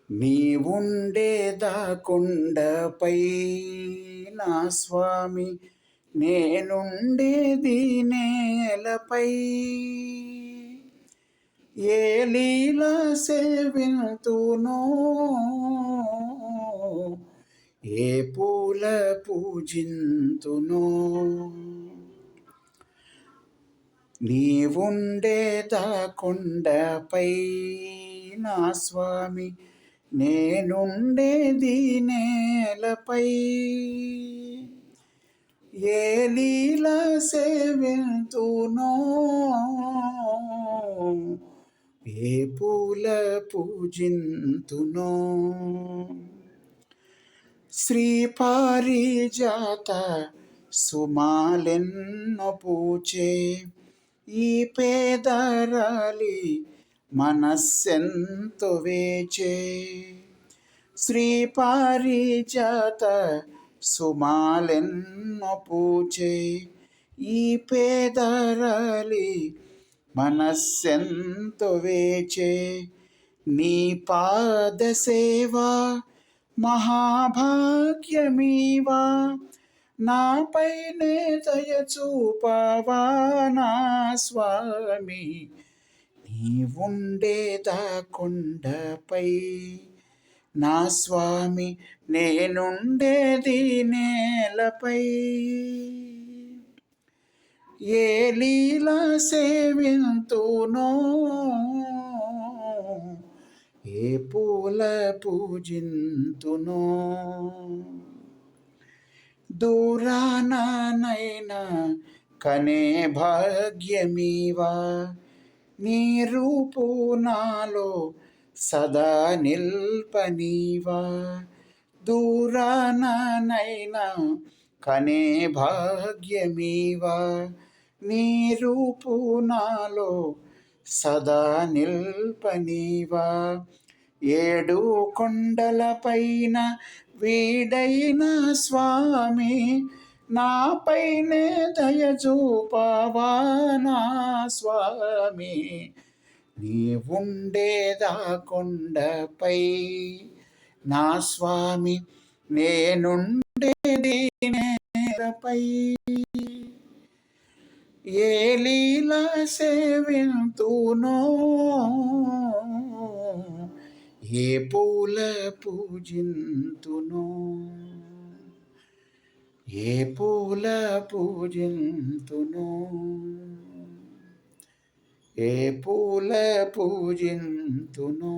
నీవుండేదా కొండపై నా స్వామి, నేనుండేది నేలపై. ఏ లీలా సేవింతునో, ఏ పూల పూజింతునో. నీవుండేదా కొండపై నా స్వామి, నేనుండేది నేలపై. ఏ లీలా సేవింతునో, ఏ పూల పూజింతునో. శ్రీ పారిజాత సుమాలెన్నో పూచే ఈ పేదరాలి మనస్సెంతో వేచే. శ్రీ పారిజాత సుమాలెన్నో పూచే ఈ పేదరాలి మనస్సెంతో వేచే. నీ పాద సేవా మహాభాగ్యమీవా, నాపైనే దయ చూపవా నా స్వామి. నీవుండేదా కొండపై నా స్వామి, నేనుండేది నేలపై. ఏ లీలా సేవింతునో, ఏ పూల పూజింతునో. దూరానైనా కనే భాగ్యమీవా, నీ రూపు నాలో సదా నిల్పనీవా. దూరానైనా కనే భాగ్యమీవా, నీ రూపు నాలో సదా నిల్పనీవా. ఏడు కొండలపైన వీడైన స్వామి, నాపైనే దయ చూపవా నా స్వామి. నీవుండేదా కొండపై నా స్వామి, నేనుండేది నేలపై. ఏ లీలా సేవింతునో, ఏ పూల పూజింతునో. ఏ పూల పూజింతునో, ఏ పూల పూజింతునో.